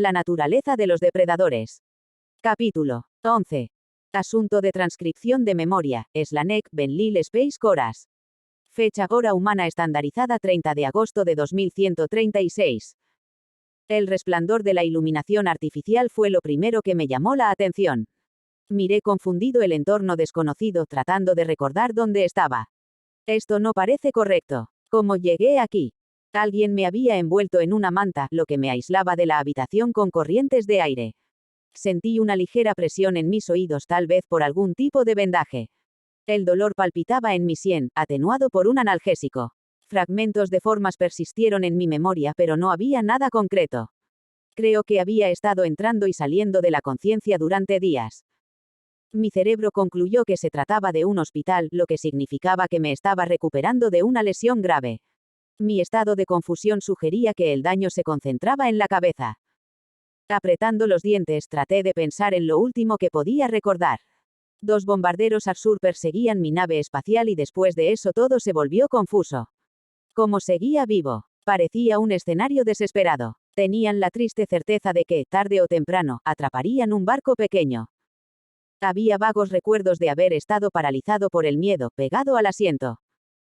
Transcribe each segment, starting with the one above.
La naturaleza de los depredadores. Capítulo 11. Asunto de transcripción de memoria, Slanek, Benlil Space Coras. Fecha hora humana estandarizada 30 de agosto de 2136. El resplandor de la iluminación artificial fue lo primero que me llamó la atención. Miré confundido el entorno desconocido tratando de recordar dónde estaba. Esto no parece correcto. ¿Cómo llegué aquí? Alguien me había envuelto en una manta, lo que me aislaba de la habitación con corrientes de aire. Sentí una ligera presión en mis oídos, tal vez por algún tipo de vendaje. El dolor palpitaba en mi sien, atenuado por un analgésico. Fragmentos de formas persistieron en mi memoria, pero no había nada concreto. Creo que había estado entrando y saliendo de la conciencia durante días. Mi cerebro concluyó que se trataba de un hospital, lo que significaba que me estaba recuperando de una lesión grave. Mi estado de confusión sugería que el daño se concentraba en la cabeza. Apretando los dientes, traté de pensar en lo último que podía recordar. 2 bombarderos Arsur perseguían mi nave espacial y después de eso todo se volvió confuso. Como seguía vivo, parecía un escenario desesperado. Tenían la triste certeza de que, tarde o temprano, atraparían un barco pequeño. Había vagos recuerdos de haber estado paralizado por el miedo, pegado al asiento.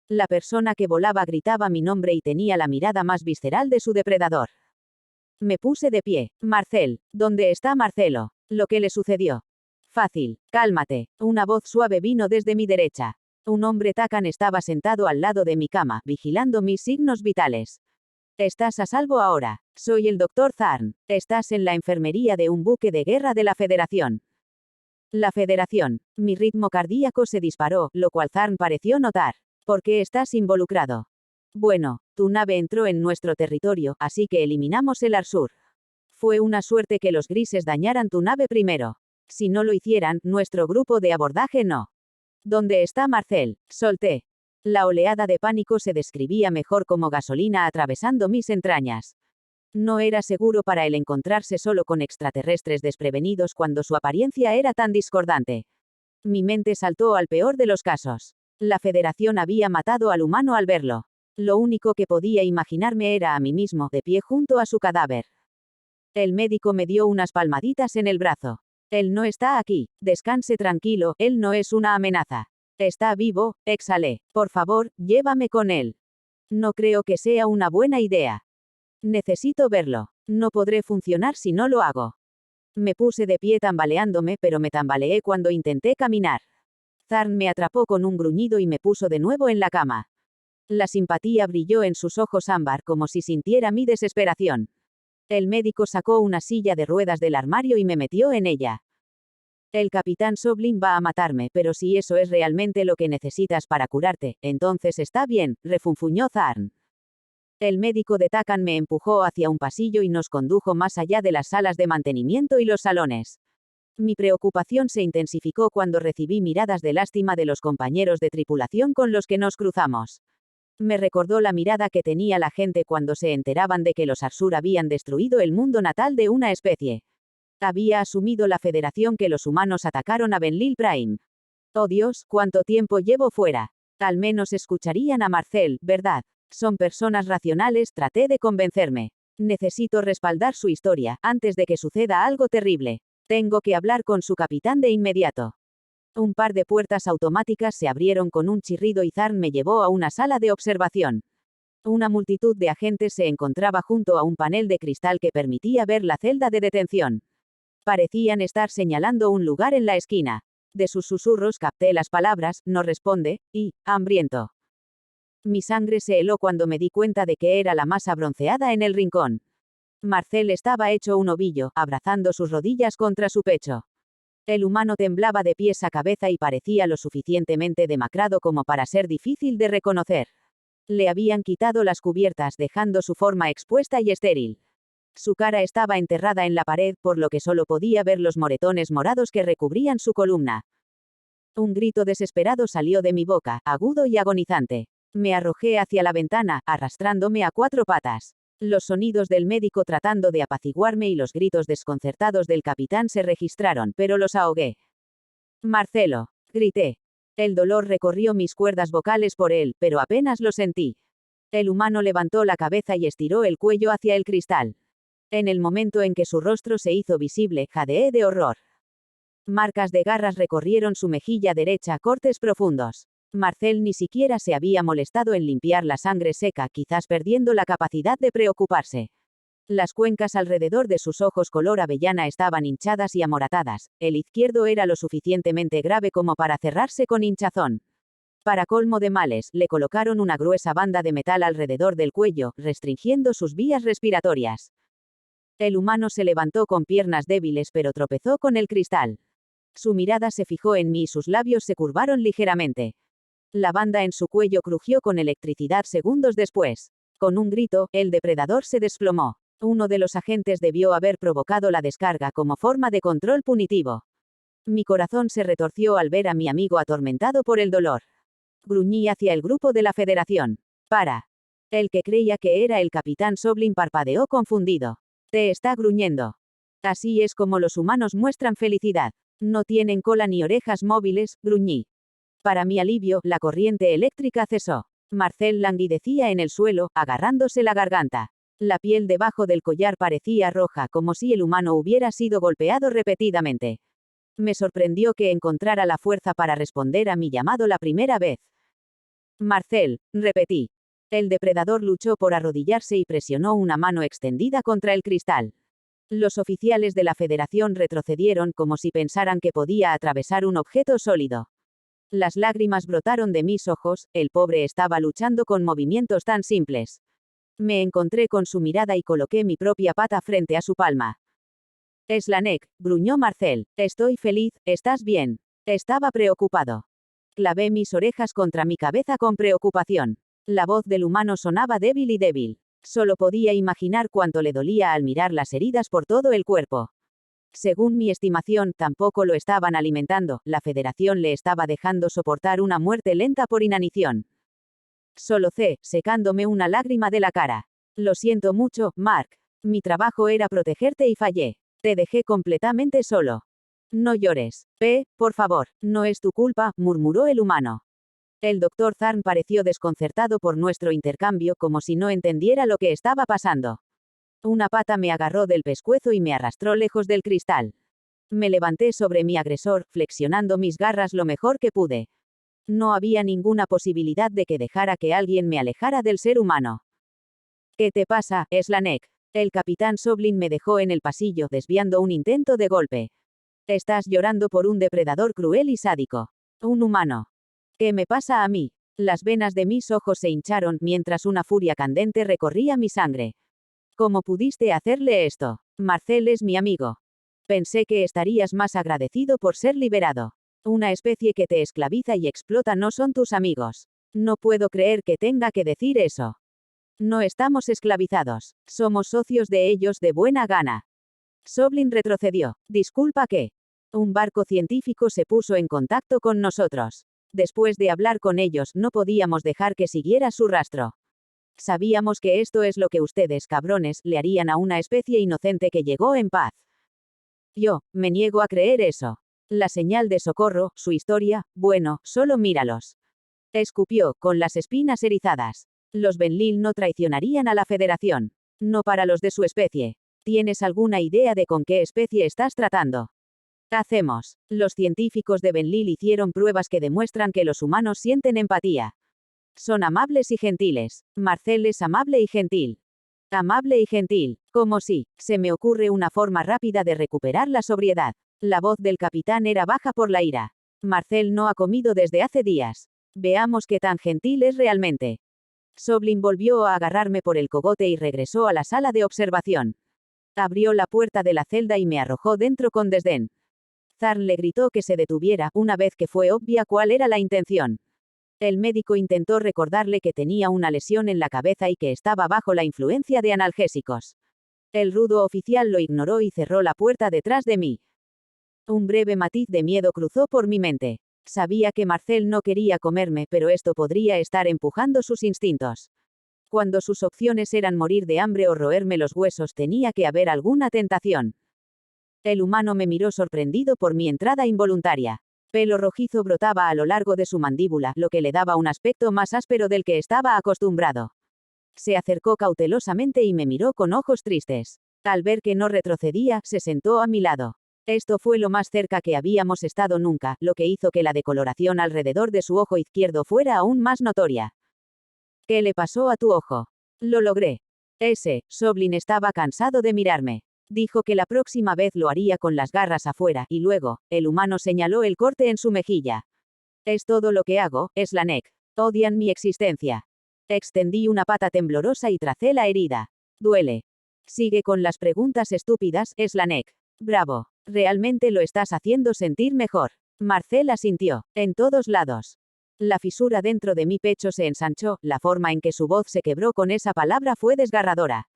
La persona que volaba gritaba mi nombre y tenía la mirada más visceral de su depredador. Me puse de pie. Marcel, ¿dónde está Marcelo? Lo que le sucedió. Fácil, cálmate. Una voz suave vino desde mi derecha. Un hombre Takan estaba sentado al lado de mi cama, vigilando mis signos vitales. Estás a salvo ahora. Soy el Dr. Zarn. Estás en la enfermería de un buque de guerra de la Federación. La Federación. Mi ritmo cardíaco se disparó, lo cual Zarn pareció notar. ¿Por qué estás involucrado? Bueno, tu nave entró en nuestro territorio, así que eliminamos el Arsur. Fue una suerte que los grises dañaran tu nave primero. Si no lo hicieran, nuestro grupo de abordaje no. ¿Dónde está Marcel? Solté. La oleada de pánico se describía mejor como gasolina atravesando mis entrañas. No era seguro para él encontrarse solo con extraterrestres desprevenidos cuando su apariencia era tan discordante. Mi mente saltó al peor de los casos. La Federación había matado al humano al verlo. Lo único que podía imaginarme era a mí mismo, de pie junto a su cadáver. El médico me dio unas palmaditas en el brazo. Él no está aquí. Descanse tranquilo, él no es una amenaza. Está vivo, exhalé. Por favor, llévame con él. No creo que sea una buena idea. Necesito verlo. No podré funcionar si no lo hago. Me puse de pie tambaleándome, pero me tambaleé cuando intenté caminar. Zarn me atrapó con un gruñido y me puso de nuevo en la cama. La simpatía brilló en sus ojos ámbar como si sintiera mi desesperación. El médico sacó una silla de ruedas del armario y me metió en ella. El capitán Soblin va a matarme, pero si eso es realmente lo que necesitas para curarte, entonces está bien, refunfuñó Zarn. El médico de Takan me empujó hacia un pasillo y nos condujo más allá de las salas de mantenimiento y los salones. Mi preocupación se intensificó cuando recibí miradas de lástima de los compañeros de tripulación con los que nos cruzamos. Me recordó la mirada que tenía la gente cuando se enteraban de que los Arsur habían destruido el mundo natal de una especie. Había asumido la Federación que los humanos atacaron a Benlil Prime. Oh Dios, cuánto tiempo llevo fuera. Al menos escucharían a Marcel, ¿verdad? Son personas racionales, traté de convencerme. Necesito respaldar su historia, antes de que suceda algo terrible. Tengo que hablar con su capitán de inmediato. Un par de puertas automáticas se abrieron con un chirrido y Zarn me llevó a una sala de observación. Una multitud de agentes se encontraba junto a un panel de cristal que permitía ver la celda de detención. Parecían estar señalando un lugar en la esquina. De sus susurros capté las palabras, no responde, y, hambriento. Mi sangre se heló cuando me di cuenta de que era la masa bronceada en el rincón. Marcel estaba hecho un ovillo, abrazando sus rodillas contra su pecho. El humano temblaba de pies a cabeza y parecía lo suficientemente demacrado como para ser difícil de reconocer. Le habían quitado las cubiertas dejando su forma expuesta y estéril. Su cara estaba enterrada en la pared, por lo que solo podía ver los moretones morados que recubrían su columna. Un grito desesperado salió de mi boca, agudo y agonizante. Me arrojé hacia la ventana, arrastrándome a 4 patas. Los sonidos del médico tratando de apaciguarme y los gritos desconcertados del capitán se registraron, pero los ahogué. Marcelo, grité. El dolor recorrió mis cuerdas vocales por él, pero apenas lo sentí. El humano levantó la cabeza y estiró el cuello hacia el cristal. En el momento en que su rostro se hizo visible, jadeé de horror. Marcas de garras recorrieron su mejilla derecha, cortes profundos. Marcel ni siquiera se había molestado en limpiar la sangre seca, quizás perdiendo la capacidad de preocuparse. Las cuencas alrededor de sus ojos color avellana estaban hinchadas y amoratadas. El izquierdo era lo suficientemente grave como para cerrarse con hinchazón. Para colmo de males, le colocaron una gruesa banda de metal alrededor del cuello, restringiendo sus vías respiratorias. El humano se levantó con piernas débiles pero tropezó con el cristal. Su mirada se fijó en mí y sus labios se curvaron ligeramente. La banda en su cuello crujió con electricidad segundos después. Con un grito, el depredador se desplomó. Uno de los agentes debió haber provocado la descarga como forma de control punitivo. Mi corazón se retorció al ver a mi amigo atormentado por el dolor. Gruñí hacia el grupo de la Federación. ¡Para! El que creía que era el capitán Soblin parpadeó confundido. Te está gruñendo. Así es como los humanos muestran felicidad. No tienen cola ni orejas móviles, gruñí. Para mi alivio, la corriente eléctrica cesó. Marcel languidecía en el suelo, agarrándose la garganta. La piel debajo del collar parecía roja, como si el humano hubiera sido golpeado repetidamente. Me sorprendió que encontrara la fuerza para responder a mi llamado la primera vez. Marcel, repetí. El depredador luchó por arrodillarse y presionó una mano extendida contra el cristal. Los oficiales de la Federación retrocedieron como si pensaran que podía atravesar un objeto sólido. Las lágrimas brotaron de mis ojos, el pobre estaba luchando con movimientos tan simples. Me encontré con su mirada y coloqué mi propia pata frente a su palma. Slanek, gruñó Marcel. Estoy feliz, ¿estás bien? Estaba preocupado. Clavé mis orejas contra mi cabeza con preocupación. La voz del humano sonaba débil y débil. Solo podía imaginar cuánto le dolía al mirar las heridas por todo el cuerpo. Según mi estimación, tampoco lo estaban alimentando, la Federación le estaba dejando soportar una muerte lenta por inanición. Solocé, secándome una lágrima de la cara. Lo siento mucho, Mark. Mi trabajo era protegerte y fallé. Te dejé completamente solo. No llores. Por favor, no es tu culpa, murmuró el humano. El Dr. Zarn pareció desconcertado por nuestro intercambio, como si no entendiera lo que estaba pasando. Una pata me agarró del pescuezo y me arrastró lejos del cristal. Me levanté sobre mi agresor, flexionando mis garras lo mejor que pude. No había ninguna posibilidad de que dejara que alguien me alejara del ser humano. ¿Qué te pasa, Slanek? El capitán Soblin me dejó en el pasillo, desviando un intento de golpe. Estás llorando por un depredador cruel y sádico. Un humano. ¿Qué me pasa a mí? Las venas de mis ojos se hincharon, mientras una furia candente recorría mi sangre. ¿Cómo pudiste hacerle esto? Marcel es mi amigo. Pensé que estarías más agradecido por ser liberado. Una especie que te esclaviza y explota no son tus amigos. No puedo creer que tenga que decir eso. No estamos esclavizados. Somos socios de ellos de buena gana. Soblin retrocedió. Disculpa que. Un barco científico se puso en contacto con nosotros. Después de hablar con ellos, no podíamos dejar que siguiera su rastro. Sabíamos que esto es lo que ustedes, cabrones, le harían a una especie inocente que llegó en paz. Yo, me niego a creer eso. La señal de socorro, su historia, bueno, solo míralos. Escupió, con las espinas erizadas. Los Benlil no traicionarían a la Federación. No para los de su especie. ¿Tienes alguna idea de con qué especie estás tratando? Hacemos. Los científicos de Benlil hicieron pruebas que demuestran que los humanos sienten empatía. Son amables y gentiles. Marcel es amable y gentil. Amable y gentil. Como si, se me ocurre una forma rápida de recuperar la sobriedad. La voz del capitán era baja por la ira. Marcel no ha comido desde hace días. Veamos qué tan gentil es realmente. Soblin volvió a agarrarme por el cogote y regresó a la sala de observación. Abrió la puerta de la celda y me arrojó dentro con desdén. Zarn le gritó que se detuviera, una vez que fue obvia cuál era la intención. El médico intentó recordarle que tenía una lesión en la cabeza y que estaba bajo la influencia de analgésicos. El rudo oficial lo ignoró y cerró la puerta detrás de mí. Un breve matiz de miedo cruzó por mi mente. Sabía que Marcel no quería comerme, pero esto podría estar empujando sus instintos. Cuando sus opciones eran morir de hambre o roerme los huesos, tenía que haber alguna tentación. El humano me miró sorprendido por mi entrada involuntaria. Pelo rojizo brotaba a lo largo de su mandíbula, lo que le daba un aspecto más áspero del que estaba acostumbrado. Se acercó cautelosamente y me miró con ojos tristes. Al ver que no retrocedía, se sentó a mi lado. Esto fue lo más cerca que habíamos estado nunca, lo que hizo que la decoloración alrededor de su ojo izquierdo fuera aún más notoria. ¿Qué le pasó a tu ojo? Lo logré. Soblin estaba cansado de mirarme. Dijo que la próxima vez lo haría con las garras afuera, y luego, el humano señaló el corte en su mejilla. Es todo lo que hago, Slanek. Odian mi existencia. Extendí una pata temblorosa y tracé la herida. Duele. Sigue con las preguntas estúpidas, Slanek. Bravo. Realmente lo estás haciendo sentir mejor. Marcel asintió. En todos lados. La fisura dentro de mi pecho se ensanchó, la forma en que su voz se quebró con esa palabra fue desgarradora.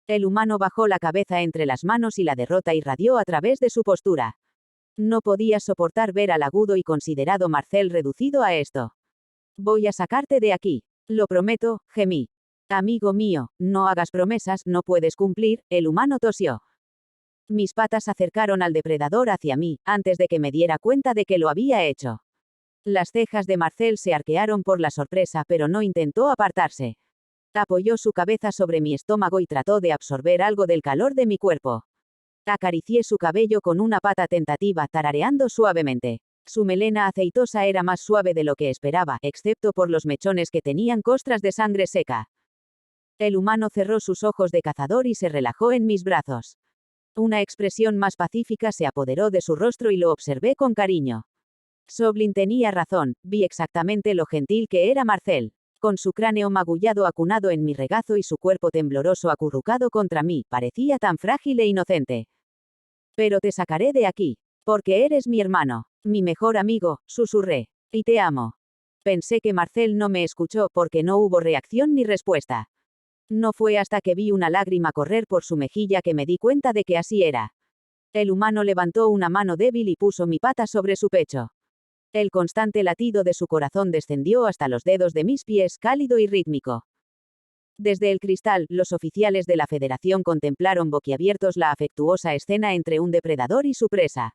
El humano bajó la cabeza entre las manos y la derrota irradió a través de su postura. No podía soportar ver al agudo y considerado Marcel reducido a esto. Voy a sacarte de aquí. Lo prometo, gemí. Amigo mío, no hagas promesas, no puedes cumplir, el humano tosió. Mis patas acercaron al depredador hacia mí, antes de que me diera cuenta de que lo había hecho. Las cejas de Marcel se arquearon por la sorpresa, pero no intentó apartarse. Apoyó su cabeza sobre mi estómago y trató de absorber algo del calor de mi cuerpo. Acaricié su cabello con una pata tentativa, tarareando suavemente. Su melena aceitosa era más suave de lo que esperaba, excepto por los mechones que tenían costras de sangre seca. El humano cerró sus ojos de cazador y se relajó en mis brazos. Una expresión más pacífica se apoderó de su rostro y lo observé con cariño. Soblin tenía razón, vi exactamente lo gentil que era Marcel. Con su cráneo magullado acunado en mi regazo y su cuerpo tembloroso acurrucado contra mí, parecía tan frágil e inocente. Pero te sacaré de aquí. Porque eres mi hermano, mi mejor amigo, susurré. Y te amo. Pensé que Marcel no me escuchó porque no hubo reacción ni respuesta. No fue hasta que vi una lágrima correr por su mejilla que me di cuenta de que así era. El humano levantó una mano débil y puso mi pata sobre su pecho. El constante latido de su corazón descendió hasta los dedos de mis pies, cálido y rítmico. Desde el cristal, los oficiales de la Federación contemplaron boquiabiertos la afectuosa escena entre un depredador y su presa.